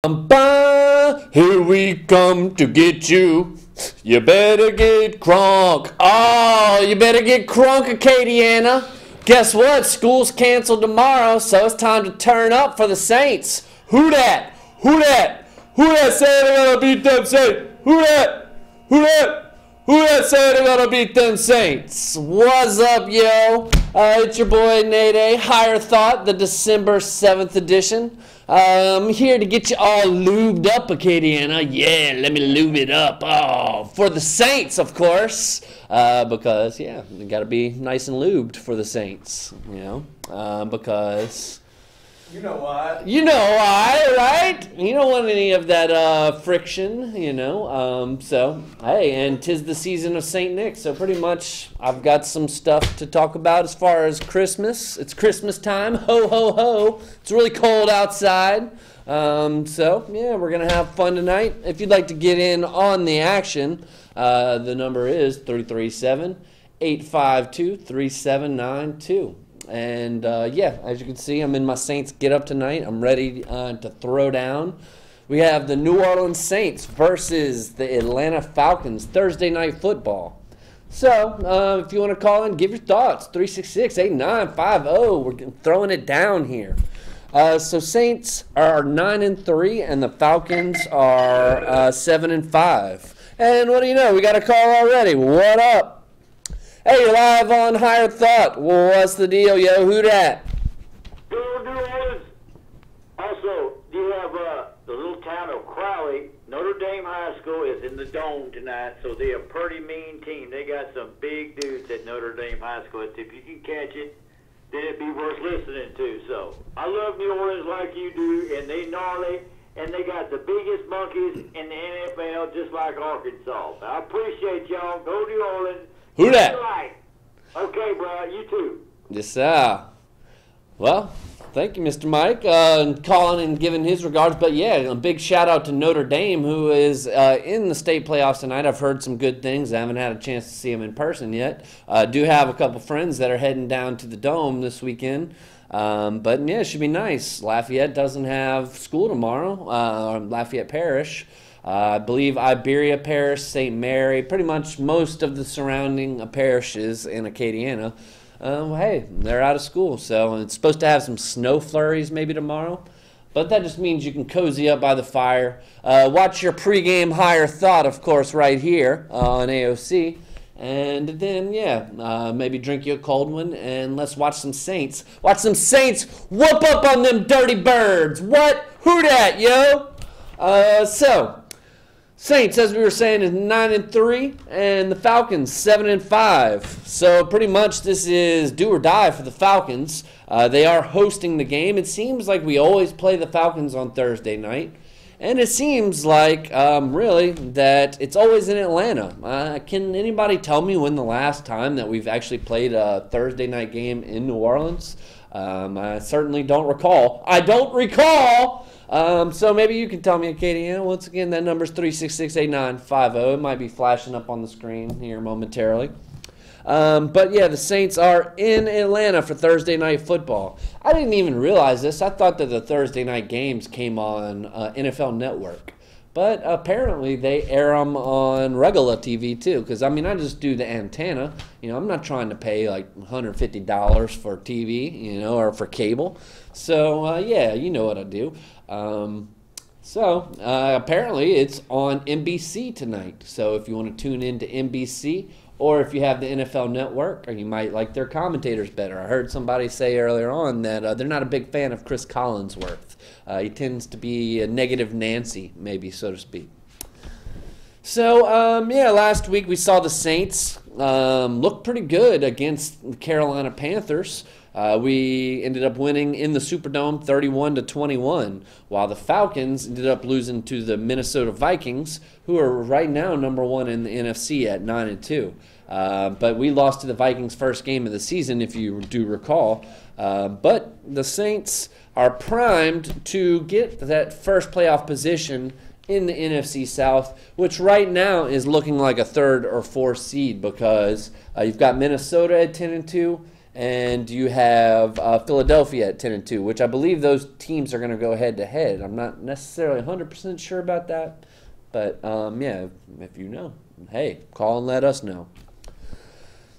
Here we come to get you. You better get crunk. Oh, you better get crunk, Acadiana. Guess what? School's canceled tomorrow, so it's time to turn up for the Saints. Who dat? Who dat? Who dat say they're gonna beat them Saints? Who dat? Who dat? Who that say they're gonna beat them Saints? What's up, yo? It's your boy Nate A. Higher Thought, the December 7th edition. I'm here to get you all lubed up, Acadiana. Yeah, let me lube it up. Oh, for the Saints, of course. Because, yeah, you gotta be nice and lubed for the Saints, you know? Because... You know why. You know why, right? You don't want any of that friction, you know. So, hey, and 'tis the season of St. Nick, so pretty much I've got some stuff to talk about as far as Christmas. It's Christmas time. Ho, ho, ho. It's really cold outside. So, yeah, we're going to have fun tonight. If you'd like to get in on the action, the number is 337-852-3792. And, yeah, as you can see, I'm in my Saints get-up tonight. I'm ready to throw down. We have the New Orleans Saints versus the Atlanta Falcons, Thursday Night Football. So, if you want to call in, give your thoughts. 366-8950. We're throwing it down here. So, Saints are 9-3, and the Falcons are 7-5. And what do you know? We got a call already. What up? Hey, you're live on Higher Thought. Well, what's the deal, yo? Who dat? New Orleans. Also, you have the little town of Crowley. Notre Dame High School is in the Dome tonight, so they're a pretty mean team. They got some big dudes at Notre Dame High School. If you can catch it, then it'd be worth listening to. So, I love New Orleans like you do, and they gnarly, and they got the biggest monkeys in the NFL, just like Arkansas. I appreciate y'all. Go New Orleans. Who dat? Okay, bro. You too. Yes, sir. Well, thank you, Mr. Mike, calling and giving his regards. But, yeah, a big shout-out to Notre Dame, who is in the state playoffs tonight. I've heard some good things. I haven't had a chance to see them in person yet. Do have a couple friends that are heading down to the Dome this weekend. But, yeah, it should be nice. Lafayette doesn't have school tomorrow, Lafayette Parish. I believe Iberia Parish, St. Mary, pretty much most of the surrounding parishes in Acadiana, hey, they're out of school. So it's supposed to have some snow flurries maybe tomorrow. But that just means you can cozy up by the fire. Watch your pregame Higher Thought, of course, right here on AOC. And then, yeah, maybe drink you a cold one, and let's watch some Saints. Watch some Saints whoop up on them dirty birds. What? Who dat, yo? So... Saints, as we were saying, is 9-3, and the Falcons 7-5. So pretty much this is do or die for the Falcons. They are hosting the game. It seems like we always play the Falcons on Thursday night, and it seems like really that it's always in Atlanta. Can anybody tell me when the last time that we've actually played a Thursday night game in New Orleans? I certainly don't recall. I don't recall. So maybe you can tell me, Acadiana. Once again, that number's 366-8950. It might be flashing up on the screen here momentarily. But yeah, the Saints are in Atlanta for Thursday Night Football. I didn't even realize this. I thought that the Thursday night games came on NFL Network. But apparently they air them on regular TV too. Because, I mean, I just do the antenna. You know, I'm not trying to pay like $150 for TV, you know, or for cable. So, yeah, you know what I do. Apparently it's on NBC tonight. So if you want to tune in to NBC, or if you have the NFL Network, or you might like their commentators better. I heard somebody say earlier on that they're not a big fan of Chris Collinsworth. He tends to be a negative Nancy, maybe, so to speak. So, yeah, last week we saw the Saints look pretty good against the Carolina Panthers. We ended up winning in the Superdome 31-21, while the Falcons ended up losing to the Minnesota Vikings, who are right now number one in the NFC at 9-2. But we lost to the Vikings first game of the season, if you do recall. But the Saints are primed to get that first playoff position in the NFC South, which right now is looking like a third or fourth seed because you've got Minnesota at 10-2, and you have Philadelphia at 10-2, which I believe those teams are going to go head-to-head. I'm not necessarily 100% sure about that, but yeah, if you know, hey, call and let us know.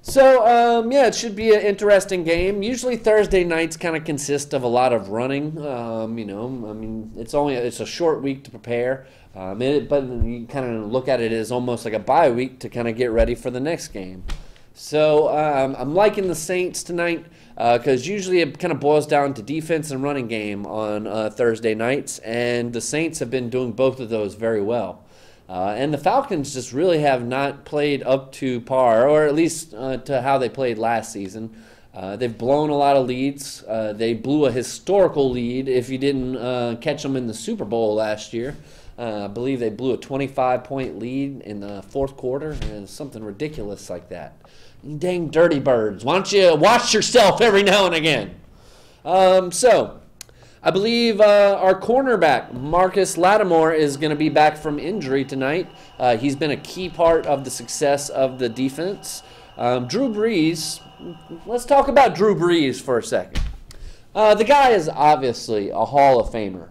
So, yeah, it should be an interesting game. Usually Thursday nights kind of consist of a lot of running. You know, I mean, it's a short week to prepare, but you kind of look at it as almost like a bye week to kind of get ready for the next game. So I'm liking the Saints tonight because usually it kind of boils down to defense and running game on Thursday nights, and the Saints have been doing both of those very well. And the Falcons just really have not played up to par, or at least to how they played last season. They've blown a lot of leads. They blew a historical lead if you didn't catch them in the Super Bowl last year. I believe they blew a 25-point lead in the fourth quarter, and something ridiculous like that. You dang dirty birds. Why don't you watch yourself every now and again? So I believe our cornerback, Marcus Lattimore, is going to be back from injury tonight. He's been a key part of the success of the defense. Drew Brees, let's talk about Drew Brees for a second. The guy is obviously a Hall of Famer.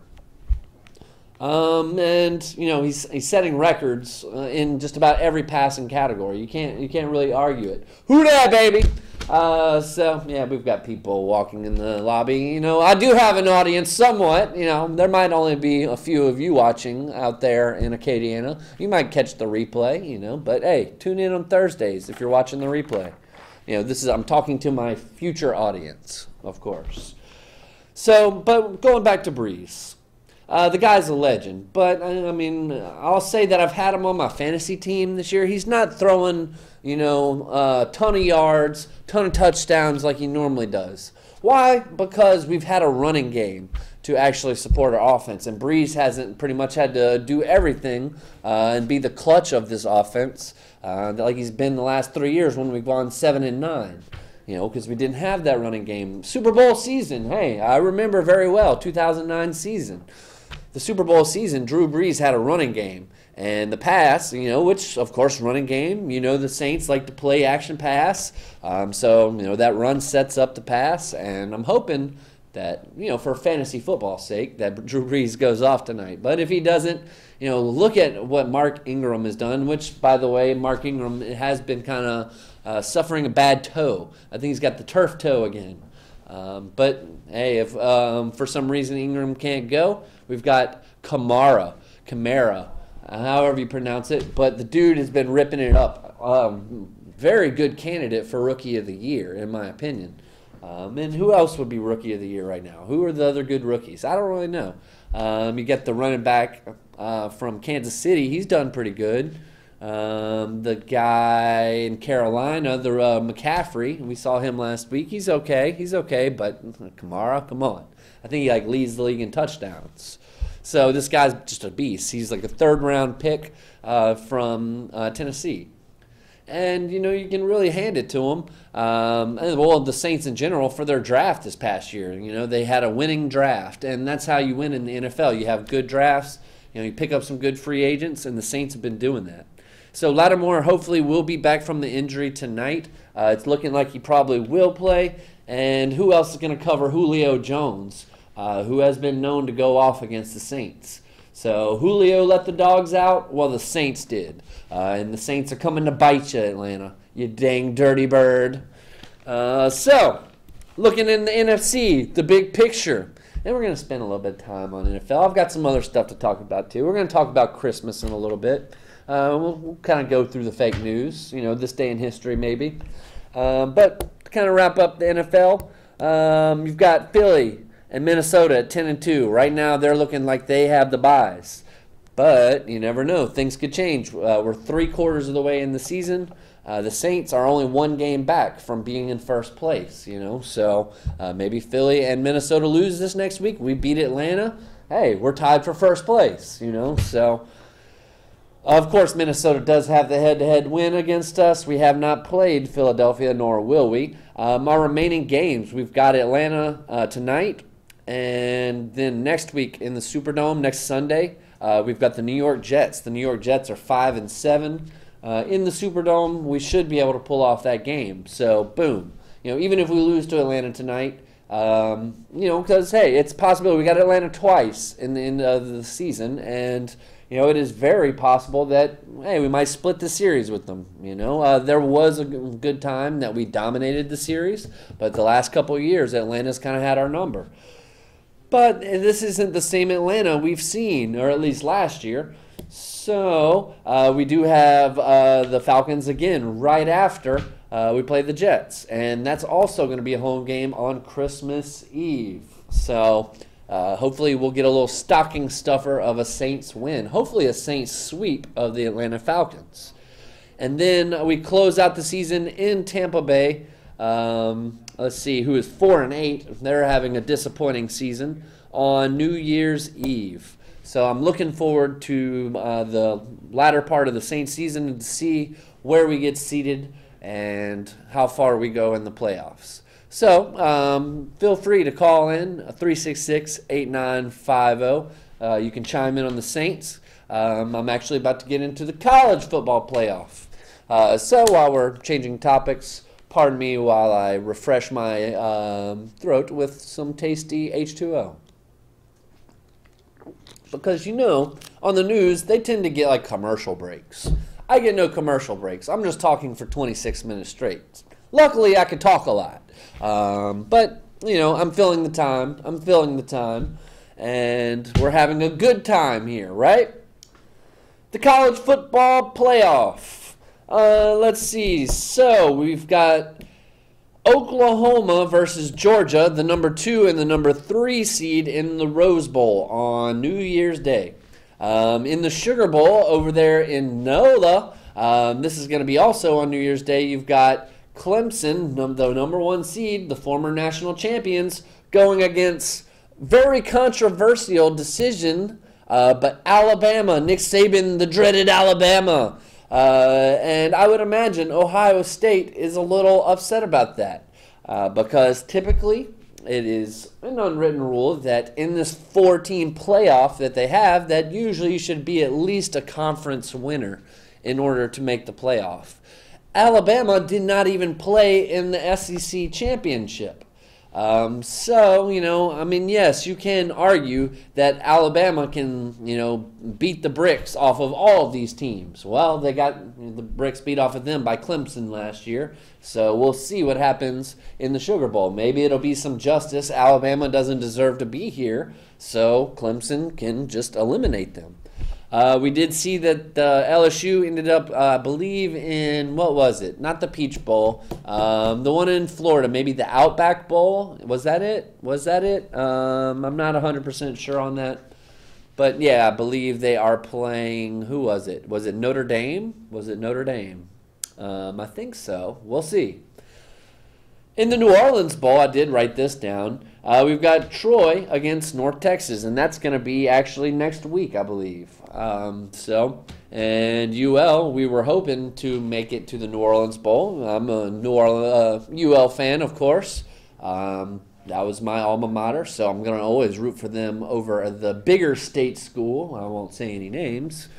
And, you know, he's setting records in just about every passing category. You can't really argue it. Who dat, baby? So, yeah, we've got people walking in the lobby. You know, I do have an audience somewhat. You know, there might only be a few of you watching out there in Acadiana. You might catch the replay, you know, but hey, tune in on Thursdays if you're watching the replay. You know, I'm talking to my future audience, of course. So, but going back to Brees. The guy's a legend, but I mean, I'll say that I've had him on my fantasy team this year. He's not throwing, you know, a ton of yards, ton of touchdowns like he normally does. Why? Because we've had a running game to actually support our offense, and Brees hasn't pretty much had to do everything and be the clutch of this offense like he's been the last 3 years when we've gone 7-9. You know, because we didn't have that running game. Super Bowl season, hey, I remember very well, 2009 season. The Super Bowl season, Drew Brees had a running game. And the pass, you know, which, of course, running game, you know, the Saints like to play action pass. So, you know, that run sets up the pass. And I'm hoping that, you know, for fantasy football's sake, that Drew Brees goes off tonight. But if he doesn't, you know, look at what Mark Ingram has done, which, by the way, Mark Ingram has been kind of suffering a bad toe. I think he's got the turf toe again. But, hey, if for some reason Ingram can't go, we've got Kamara, however you pronounce it. But the dude has been ripping it up. Very good candidate for Rookie of the Year, in my opinion. And who else would be Rookie of the Year right now? Who are the other good rookies? I don't really know. You get the running back from Kansas City. He's done pretty good. The guy in Carolina, the McCaffrey, we saw him last week. He's okay, but Kamara, come on. I think he leads the league in touchdowns. So this guy's just a beast. He's like a third-round pick from Tennessee. And, you know, you can really hand it to him. Well, the Saints in general for their draft this past year. You know, they had a winning draft, and that's how you win in the NFL. You have good drafts. You know, you pick up some good free agents, and the Saints have been doing that. So Lattimore hopefully will be back from the injury tonight. It's looking like he probably will play. And who else is going to cover Julio Jones, who has been known to go off against the Saints? So Julio let the dogs out? Well, the Saints did. And the Saints are coming to bite you, Atlanta. You dang dirty bird. So, looking in the NFC, the big picture. And we're going to spend a little bit of time on NFL. I've got some other stuff to talk about, too. We're going to talk about Christmas in a little bit. We'll kind of go through the fake news, you know, this day in history maybe. But to kind of wrap up the NFL, you've got Philly and Minnesota at 10-2. Right now they're looking like they have the byes. But you never know. Things could change. We're 3/4 of the way in the season. The Saints are only one game back from being in first place, you know. So maybe Philly and Minnesota lose this next week. We beat Atlanta. Hey, we're tied for first place, you know. So, of course, Minnesota does have the head-to-head win against us. We have not played Philadelphia, nor will we. Our remaining games, we've got Atlanta tonight. And then next week in the Superdome, next Sunday, we've got the New York Jets. The New York Jets are 5-7. In the Superdome, we should be able to pull off that game. So, boom. even if we lose to Atlanta tonight, because, hey, it's possible. We got Atlanta twice in the end of the season, and, it is very possible that, hey, we might split the series with them. There was a good time that we dominated the series, but the last couple of years, Atlanta's kind of had our number. But this isn't the same Atlanta we've seen, or at least last year. So we do have the Falcons again right after we play the Jets. And that's also going to be a home game on Christmas Eve. So hopefully we'll get a little stocking stuffer of a Saints win. Hopefully a Saints sweep of the Atlanta Falcons. And then we close out the season in Tampa Bay. Let's see, who is 4-8. They're having a disappointing season on New Year's Eve. So I'm looking forward to the latter part of the Saints season to see where we get seated and how far we go in the playoffs. So feel free to call in 366-8950. You can chime in on the Saints. I'm actually about to get into the college football playoff. So while we're changing topics, pardon me while I refresh my throat with some tasty H2O. Because, on the news, they tend to get, like, commercial breaks. I get no commercial breaks. I'm just talking for 26 minutes straight. Luckily, I can talk a lot. But, I'm filling the time. And we're having a good time here, right? The college football playoff. Let's see. So, we've got Oklahoma versus Georgia, the number 2 and the number 3 seed in the Rose Bowl on New Year's Day. In the Sugar Bowl over there in NOLA, this is going to be also on New Year's Day. You've got Clemson, the number 1 seed, the former national champions, going against very controversial decision, but Alabama, Nick Saban, the dreaded Alabama. And I would imagine Ohio State is a little upset about that because typically it is an unwritten rule that in this 4-team playoff that they have, that usually you should be at least a conference winner in order to make the playoff. Alabama did not even play in the SEC championship. Yes, you can argue that Alabama can, beat the bricks off of all of these teams. Well, they got the bricks beat off of them by Clemson last year, so we'll see what happens in the Sugar Bowl. Maybe it'll be some justice. Alabama doesn't deserve to be here, so Clemson can just eliminate them. We did see that LSU ended up, I believe, in, what was it? Not the Peach Bowl. The one in Florida, maybe the Outback Bowl. Was that it? I'm not 100% sure on that. But, yeah, I believe they are playing, who was it? Was it Notre Dame? I think so. We'll see. In the New Orleans Bowl, I did write this down. We've got Troy against North Texas, and that's going to be actually next week, I believe. And UL, we were hoping to make it to the New Orleans Bowl. I'm a UL fan, of course. That was my alma mater, so I'm going to always root for them over the bigger state school. I won't say any names.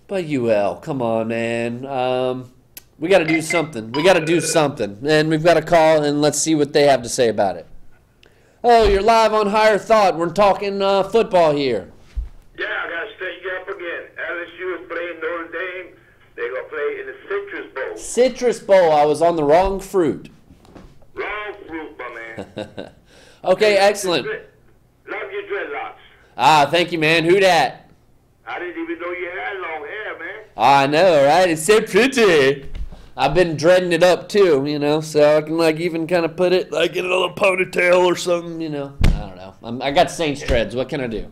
But UL, come on, man. We got to do something. And we've got to call, and let's see what they have to say about it. Oh, you're live on Higher Thought. We're talking football here. Yeah, I got to straighten you up again. LSU is playing Notre Dame. They're going to play in the Citrus Bowl. Citrus Bowl. I was on the wrong fruit. Wrong fruit, my man. Okay, excellent. Love your dreadlocks. Ah, thank you, man. Who dat? I didn't even know you had long hair, man. I know, right? It's so pretty. I've been dreading it up too, so I can even kind of put it in a little ponytail or something, I don't know. I got Saints dreads. What can I do?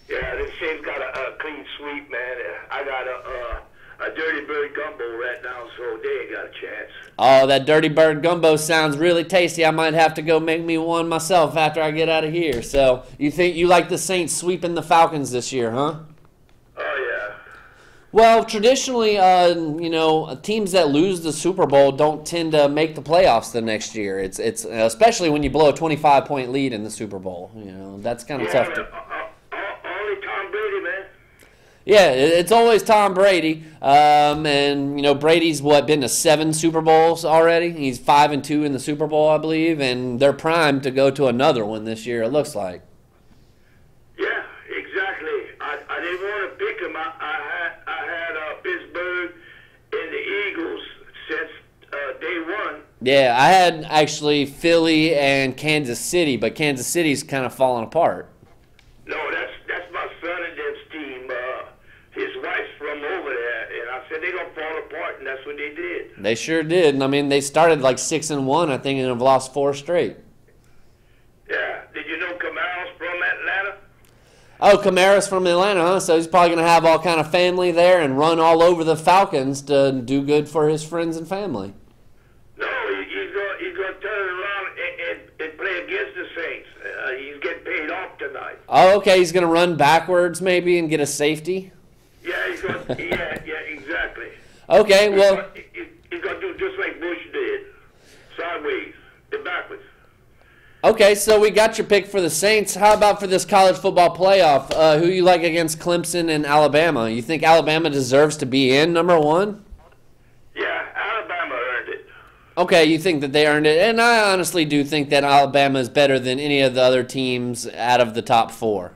Yeah, this shape's got a clean sweep, man. I got a Dirty Bird gumbo right now, so they ain't got a chance. Oh, that Dirty Bird gumbo sounds really tasty. I might have to go make me one myself after I get out of here. So you think you like the Saints sweeping the Falcons this year, huh? Oh, yeah. Well, traditionally, teams that lose the Super Bowl don't tend to make the playoffs the next year. It's especially when you blow a 25-point lead in the Super Bowl. That's kind of tough to. Only Tom Brady, man. Yeah, it's always Tom Brady. And, you know, Brady's, been to 7 Super Bowls already? He's 5-2 in the Super Bowl, I believe, and they're primed to go to another one this year, it looks like. Yeah, exactly. I didn't want to pick him. I had Pittsburgh and the Eagles since day one. Yeah, I had actually Philly and Kansas City, but Kansas City's kind of falling apart. No, that's my son and them's team. His wife's from over there, and I said they're gonna fall apart, and that's what they did. They sure did. And I mean, they started like 6-1, I think, and have lost 4 straight. Yeah. Did you know Camaro's from Atlanta? Oh, Kamara's from Atlanta, huh? So he's probably going to have all kind of family there and run all over the Falcons to do good for his friends and family. No, he's going to turn around and play against the Saints. He's getting paid off tonight. Oh, okay. He's going to run backwards maybe and get a safety? Yeah, he's going to, yeah, exactly. Okay, well. He's going to do just like Bush did, sideways and backwards. Okay, so we got your pick for the Saints. How about for this college football playoff? Who you like against Clemson and Alabama? You think Alabama deserves to be in, number 1? Yeah, Alabama earned it. Okay, you think that they earned it. And I honestly do think that Alabama is better than any of the other teams out of the top 4.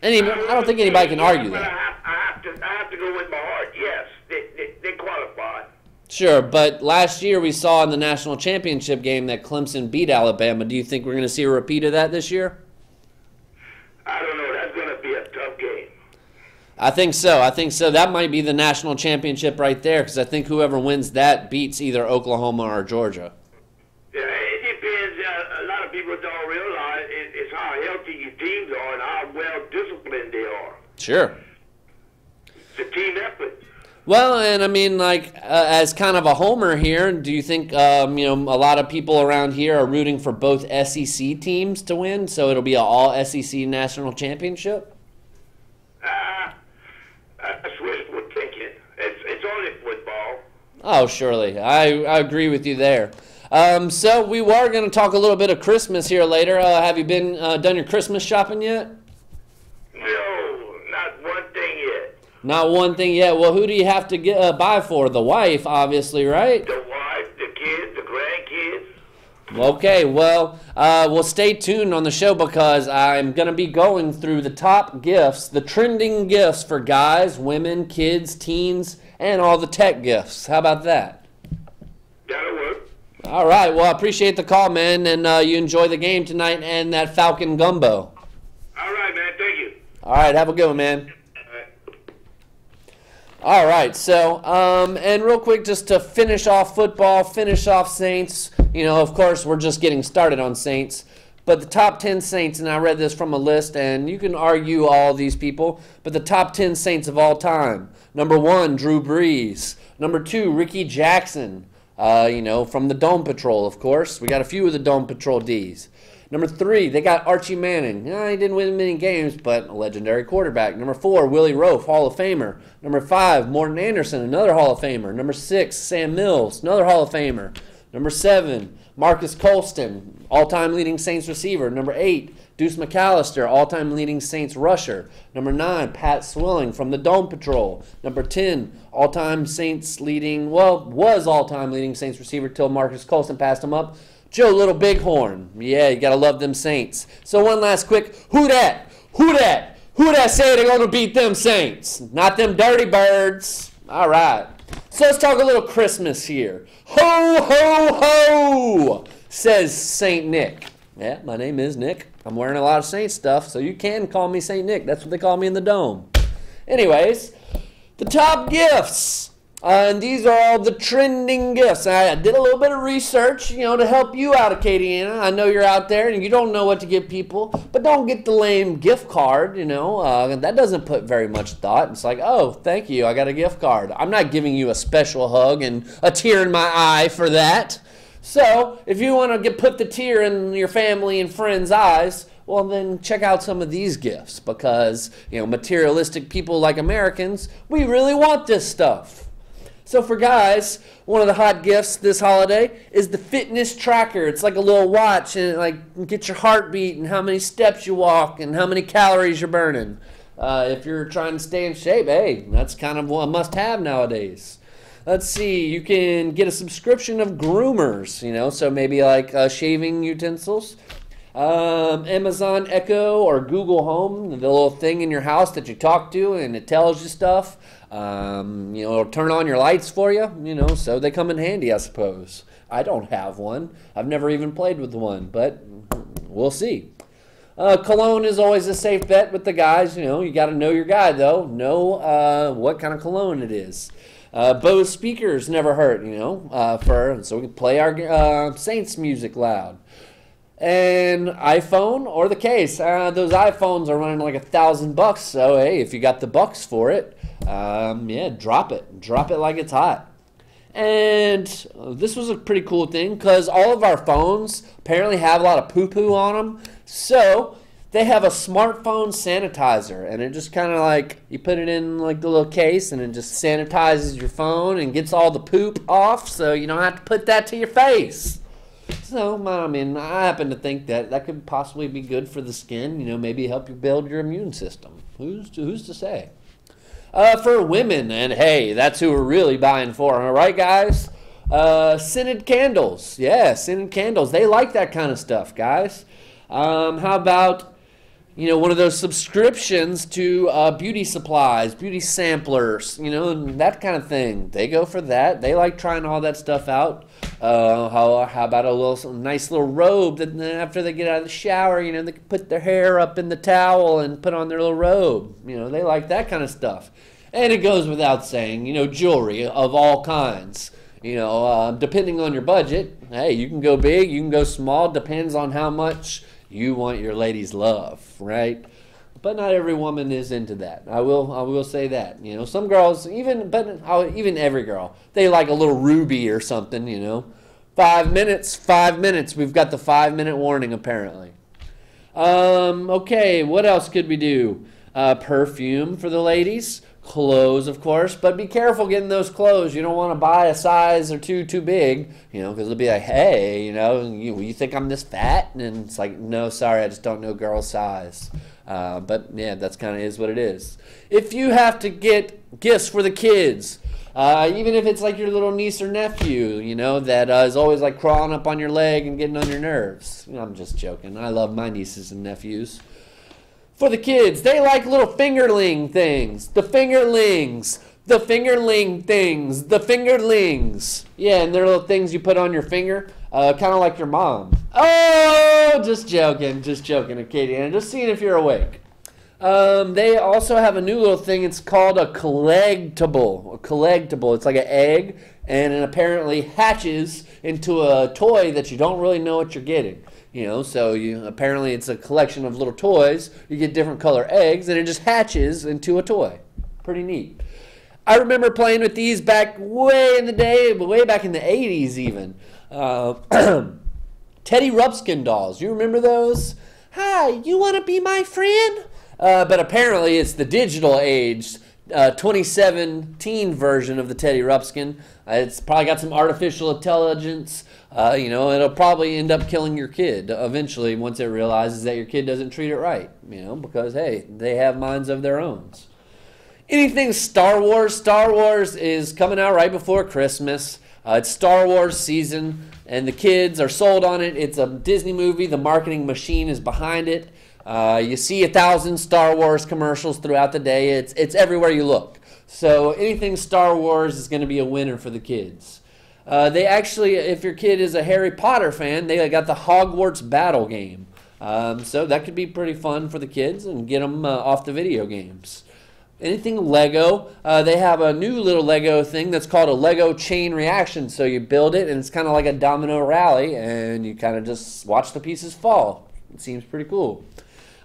I don't think anybody can argue that. I have to go with my heart. Yes, they qualified. Sure, but last year we saw in the national championship game that Clemson beat Alabama. Do you think we're going to see a repeat of that this year? I don't know. That's going to be a tough game. I think so. That might be the national championship right there because I think whoever wins that beats either Oklahoma or Georgia. Yeah, it depends. A lot of people don't realize it's how healthy your teams are and how well disciplined they are. Sure. It's a team effort. Well, and I mean, as kind of a homer here, do you think, a lot of people around here are rooting for both SEC teams to win, so it'll be an all-SEC national championship? That's wishful thinking. It's only football. Oh, surely. I agree with you there. So we were going to talk a little bit of Christmas here later. Have you done your Christmas shopping yet? No, not one thing yet. Not one thing yet. Well, who do you have to buy for? The wife, obviously, right? The wife, the kids, the grandkids. Okay, well, we'll stay tuned on the show because I'm going to be going through the top gifts, the trending gifts for guys, women, kids, teens, and all the tech gifts. How about that? That'll work. All right, well, I appreciate the call, man, and you enjoy the game tonight and that Falcon gumbo. All right, man. Thank you. All right, have a good one, man. All right, so, and real quick, just to finish off football, finish off Saints, of course, we're just getting started on Saints, but the top 10 Saints, and I read this from a list, and you can argue all these people, but the top 10 Saints of all time. Number 1, Drew Brees. Number 2, Ricky Jackson, from the Dome Patrol, of course. We got a few of the Dome Patrol Ds. Number 3, they got Archie Manning. He didn't win many games, but a legendary quarterback. Number 4, Willie Roaf, Hall of Famer. Number 5, Morton Anderson, another Hall of Famer. Number 6, Sam Mills, another Hall of Famer. Number 7, Marcus Colston, all-time leading Saints receiver. Number 8, Deuce McAllister, all-time leading Saints rusher. Number 9, Pat Swilling from the Dome Patrol. Number 10, all-time Saints was all-time leading Saints receiver till Marcus Colston passed him up, Joe Little Bighorn. Yeah, you got to love them Saints. So one last quick, who that? Who that say they're going to beat them Saints? Not them dirty birds. All right. So let's talk a little Christmas here. Ho, ho, ho, says St. Nick. Yeah, my name is Nick. I'm wearing a lot of Saint stuff, so you can call me St. Nick. That's what they call me in the Dome. Anyways, the top gifts. And these are all the trending gifts. I did a little bit of research, to help you out, Acadiana. I know you're out there and you don't know what to give people, but don't get the lame gift card, That doesn't put very much thought. It's like, oh, thank you, I got a gift card. I'm not giving you a special hug and a tear in my eye for that. So, if you want to put the tear in your family and friends' eyes, well, then check out some of these gifts because, materialistic people like Americans, we really want this stuff. So for guys, one of the hot gifts this holiday is the fitness tracker. It's like a little watch and it gets your heartbeat and how many steps you walk and how many calories you're burning. If you're trying to stay in shape, hey, that's kind of a must-have nowadays. Let's see, you can get a subscription of groomers, you know, so maybe like shaving utensils. Amazon Echo or Google Home, the little thing in your house that you talk to and it tells you stuff. You know, it'll turn on your lights for you, you know, so they come in handy, I suppose. I don't have one. I've never even played with one, but we'll see. Cologne is always a safe bet with the guys. You know, you got to know your guy, though. Know what kind of cologne it is. Bose speakers never hurt, you know, so we can play our Saints music loud. And iPhone or the case. Those iPhones are running like $1,000, so hey, if you got the bucks for it, yeah, drop it. Drop it like it's hot. And this was a pretty cool thing because all of our phones apparently have a lot of poo-poo on them. So they have a smartphone sanitizer, and it just kind of like, you put it in like the little case, and it just sanitizes your phone and gets all the poop off, so you don't have to put that to your face. So, I mean, I happen to think that that could possibly be good for the skin, you know, maybe help you build your immune system. Who's to say? For women, and hey, that's who we're really buying for, all right, guys? Scented candles. Yeah, scented candles. They like that kind of stuff, guys. How about, you know, one of those subscriptions to beauty supplies, beauty samplers, you know, and that kind of thing. They go for that. They like trying all that stuff out. How about a nice little robe that after they get out of the shower, you know, they can put their hair up in the towel and put on their little robe. You know, they like that kind of stuff. And it goes without saying, you know, jewelry of all kinds. You know, depending on your budget, hey, you can go big, you can go small, depends on how much you want your lady's love, right? But not every woman is into that. I will say that. You know, some girls, even every girl, they like a little ruby or something, you know. 5 minutes, we've got the 5-minute warning apparently. Okay, what else could we do? Perfume for the ladies. Clothes, of course, but be careful getting those clothes. You don't want to buy a size or two too big, you know, because it'll be like, hey, you know, you think I'm this fat? And it's like, no, sorry, I just don't know girl size. But yeah, that's kind of is what it is. If you have to get gifts for the kids, even if it's like your little niece or nephew, you know, that is always like crawling up on your leg and getting on your nerves. You know, I'm just joking. I love my nieces and nephews. For the kids, they like little fingerling things. The fingerlings. The fingerling things. The fingerlings. Yeah, and they're little things you put on your finger, kind of like your mom. Oh, just joking, Katie. And just seeing if you're awake. They also have a new little thing. It's called a collectible. A collectible. It's like an egg, and it apparently hatches into a toy that you don't really know what you're getting. You know, so apparently it's a collection of little toys. You get different color eggs, and it just hatches into a toy. Pretty neat. I remember playing with these back way in the day, way back in the 80s even. Teddy Ruxpin dolls. You remember those? Hi, you want to be my friend? But apparently it's the digital age, 2017 version of the Teddy Ruxpin. It's probably got some artificial intelligence. You know, it'll probably end up killing your kid eventually once it realizes that your kid doesn't treat it right. You know, because, hey, they have minds of their own. Anything Star Wars. Star Wars is coming out right before Christmas. It's Star Wars season, and the kids are sold on it. It's a Disney movie. The marketing machine is behind it. You see 1,000 Star Wars commercials throughout the day. It's everywhere you look. So anything Star Wars is going to be a winner for the kids. They actually, if your kid is a Harry Potter fan, they got the Hogwarts battle game. So that could be pretty fun for the kids and get them off the video games. Anything Lego, they have a new little Lego thing that's called a Lego chain reaction. So you build it, and it's kind of like a domino rally, and you kind of just watch the pieces fall. It seems pretty cool.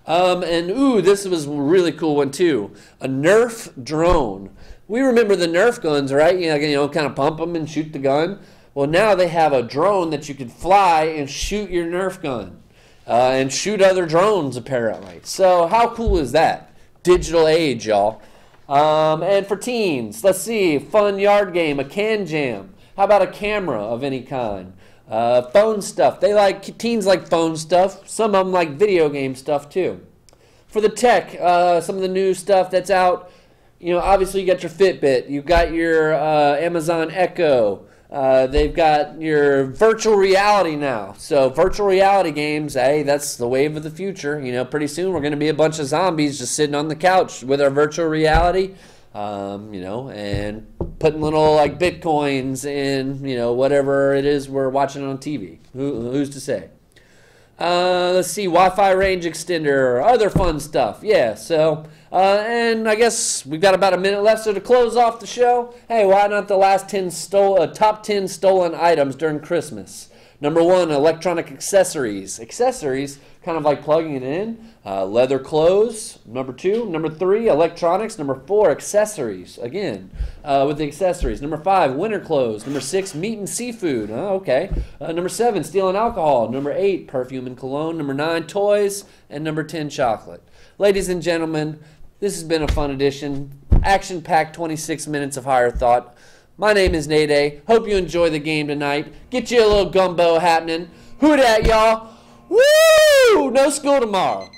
And ooh, this was a really cool one too. A Nerf drone. We remember the Nerf guns, right? You know, kind of pump them and shoot the gun. Well, now they have a drone that you can fly and shoot your Nerf gun. And shoot other drones, apparently. So how cool is that? Digital age, y'all. And for teens, let's see. Fun yard game, a can jam. How about a camera of any kind? Phone stuff. Teens like phone stuff. Some of them like video game stuff too. for the tech, some of the new stuff that's out, you know, obviously you got your Fitbit, you've got your Amazon Echo, they've got your virtual reality now. So virtual reality games, hey, that's the wave of the future. You know, pretty soon we're going to be a bunch of zombies just sitting on the couch with our virtual reality, you know, and putting little like Bitcoins in, you know, whatever it is we're watching on TV. Who's to say? Let's see, Wi-Fi range extender, other fun stuff. Yeah, so, and I guess we've got about a minute left, so to close off the show, hey, why not the last top 10 stolen items during Christmas? Number 1, electronic accessories. Accessories, kind of like plugging it in. Leather clothes, number 2. Number 3, electronics. Number 4, accessories. Again, with the accessories. Number 5, winter clothes. Number 6, meat and seafood. Okay. Number 7, stealing alcohol. Number 8, perfume and cologne. Number 9, toys. And number 10, chocolate. Ladies and gentlemen, this has been a fun edition. Action-packed 26 minutes of higher thought. My name is Nate. Hope you enjoy the game tonight. Get you a little gumbo happening. Who dat, y'all? Woo! No school tomorrow.